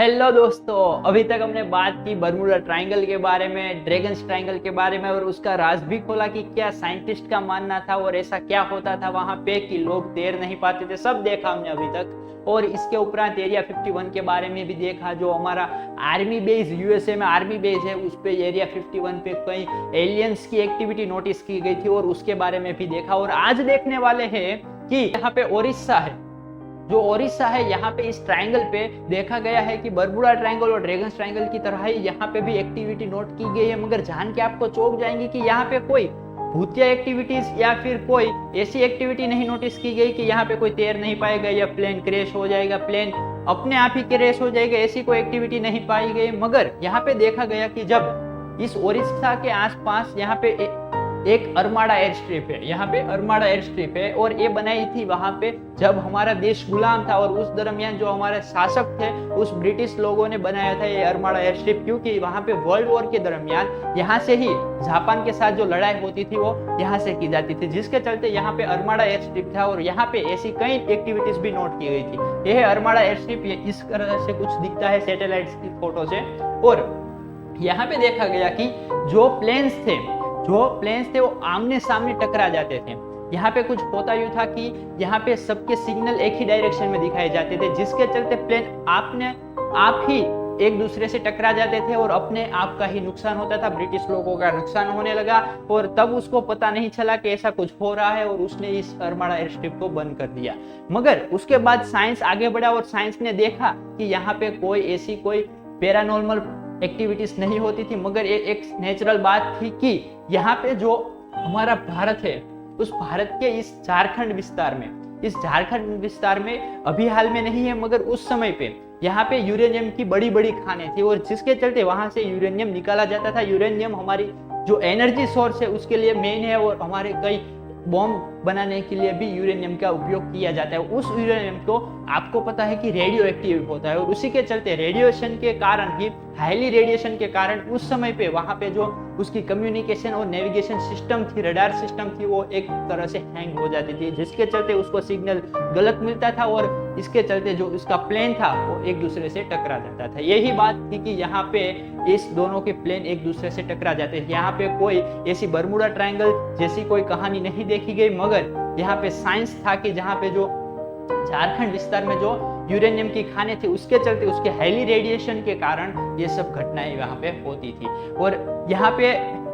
Hello दोस्तों, अभी तक हमने बात की बर्मुडा ट्रायंगल के बारे में, ड्रैगन्स ट्रायंगल के बारे में और उसका राज भी खोला कि क्या साइंटिस्ट का मानना था और ऐसा क्या होता था वहां पे कि लोग तैर नहीं पाते थे। सब देखा हमने अभी तक। और इसके उपरांत एरिया 51 के बारे में भी देखा, जो हमारा आर्मी बेस यूएसए में आर्मी बेस है, उस पे एरिया 51 पे कई एलियंस की एक्टिविटी नोटिस की गई थी और उसके बारे में भी देखा। और आज देखने वाले हैं कि यहाँ पे ओडिशा है, जो ओडिशा है, यहाँ पे इस ट्रायंगल पे देखा गया है कि बर्मुडा ट्रायंगल और ड्रैगन्स ट्रायंगल की तरह ही यहाँ पे भी एक्टिविटी नोट की गई है। मगर जान के आपको चौंक जाएंगे कि यहाँ पे कोई भूतिया एक्टिविटीज या फिर कोई ऐसी एक्टिविटी नहीं नोटिस की गई कि यहाँ पे कोई तैर नहीं पाएगा या प्लेन क्रैश हो जाएगा, प्लेन अपने आप ही क्रैश हो जाएगा, ऐसी कोई एक्टिविटी नहीं पाई गई। मगर यहाँ पे देखा गया कि जब इस ओडिशा के आसपास यहाँ पे एक अरमाड़ा एयर स्ट्रिप है, यहाँ पे अरमाड़ा एयर स्ट्रिप है और ये बनाई थी वहां पे जब हमारा देश गुलाम था और उस दरमियान जो हमारे शासक थे उस ब्रिटिश लोगों ने बनाया था ये अरमाड़ा एयर स्ट्रिप, क्योंकि वहां पे वर्ल्ड वॉर के दरमियान यहाँ से ही जापान के साथ जो लड़ाई होती थी वो यहाँ से की जाती थी, जिसके चलते यहाँ पे अरमाड़ा एयर स्ट्रिप था और यहाँ पे ऐसी कई एक्टिविटीज भी नोट की गई थी। यह अरमाड़ा एयर स्ट्रिप इस तरह से कुछ दिखता है सैटेलाइट की फोटो से। और यहाँ पे देखा गया कि जो प्लेन्स थे वो आमने सामने टकरा जाते थे। यहाँ पे कुछ होता यूं था कि यहाँ पे सबके सिग्नल एक ही डायरेक्शन में दिखाए जाते थे, जिसके चलते प्लेन आप ही एक दूसरे से टकरा जाते थे और अपने आप का ही नुकसान होता था, ब्रिटिश लोगों का नुकसान होने लगा। और तब उसको पता नहीं चला कि ऐसा कुछ हो रहा है और उसने इस अरमाड़ा एयर स्ट्रिप को बंद कर दिया। मगर उसके बाद साइंस आगे बढ़ा और साइंस ने देखा कि यहाँ पे कोई पैरानॉर्मल एक्टिविटीज नहीं होती थी, मगर ये एक नेचुरल बात थी कि यहाँ पे जो हमारा भारत है उस भारत के इस झारखंड विस्तार में अभी हाल में नहीं है, मगर उस समय पे यहाँ पे यूरेनियम की बड़ी बड़ी खानें थी और जिसके चलते वहां से यूरेनियम निकाला जाता था। यूरेनियम हमारी जो एनर्जी सोर्स है उसके लिए मेन है और हमारे कई बॉम्ब बनाने के लिए भी यूरेनियम का उपयोग किया जाता है। उस यूरेनियम को आपको पता है कि रेडियो एक्टिव होता है और उसी के चलते रेडिएशन के कारण ही, हाईली रेडिएशन के कारण उस समय पे वहां पे जो उसकी कम्युनिकेशन और नेविगेशन सिस्टम थी, रडार सिस्टम थी, वो एक तरह से हैंग हो जाती थी, जिसके चलते उसको सिग्नल गलत मिलता था और इसके चलते जो उसका प्लेन था वो एक दूसरे से टकरा जाता था। यही बात थी कि यहाँ पे इस दोनों के प्लेन एक दूसरे से टकरा जाते थे। यहाँ पे कोई ऐसी बर्मुडा ट्रायंगल जैसी कोई कहानी नहीं देखी गई, मगर यहाँ पे साइंस था कि जहाँ पे जो झारखंड विस्तार में जो यूरेनियम की खाने थी उसके चलते उसके हाईली रेडिएशन के कारण ये सब घटनाएं वहां पे होती थी। और यहाँ पे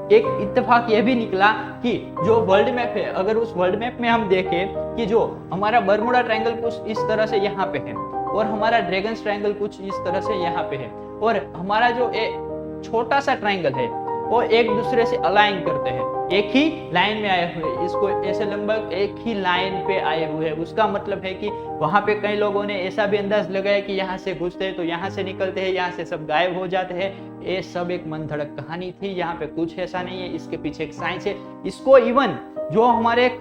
एक इत्तेफाक ये भी निकला कि जो वर्ल्ड मैप है, अगर उस वर्ल्ड मैप में हम देखें कि जो हमारा बर्मुडा ट्रायंगल कुछ इस तरह से यहाँ पे है और हमारा ड्रैगन्स ट्रायंगल कुछ इस तरह से यहाँ पे है और हमारा जो छोटा सा ट्रायंगल है वो एक दूसरे से अलाइन करते हैं, एक ही लाइन में आए हुए, इसको ऐसे लगभग एक ही लाइन पे आए हुए हैं। उसका मतलब है कि वहां पे कई लोगों ने ऐसा भी अंदाज लगाया कि यहाँ से घुसते हैं तो यहाँ से निकलते हैं, यहाँ से सब गायब हो जाते हैं। ये सब एक मनगढ़ंत कहानी थी, यहाँ पे कुछ ऐसा नहीं है, इसके पीछे एक साइंस है। इसको इवन जो हमारे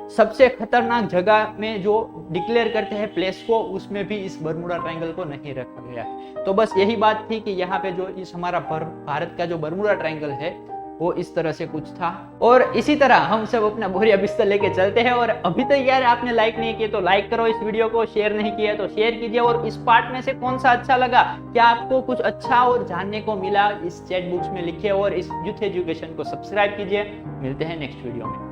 सबसे खतरनाक जगह में जो डिक्लेयर करते हैं प्लेस को, उसमें भी इस बर्मुडा ट्रायंगल को नहीं रखा गया। तो बस यही बात थी कि यहाँ पे जो इस हमारा भारत का जो बर्मुडा ट्रायंगल है वो इस तरह से कुछ था। और इसी तरह हम सब अपना बोरिया बिस्तर लेके चलते हैं। और अभी तक यार आपने लाइक नहीं किया तो लाइक करो इस वीडियो को, शेयर नहीं किया तो शेयर कीजिए। और इस पार्ट में से कौन सा अच्छा लगा, क्या आपको कुछ अच्छा और जानने को मिला, इस चैट बॉक्स में लिखिए और इस यूथ एजुकेशन को सब्सक्राइब कीजिए। मिलते हैं नेक्स्ट वीडियो में।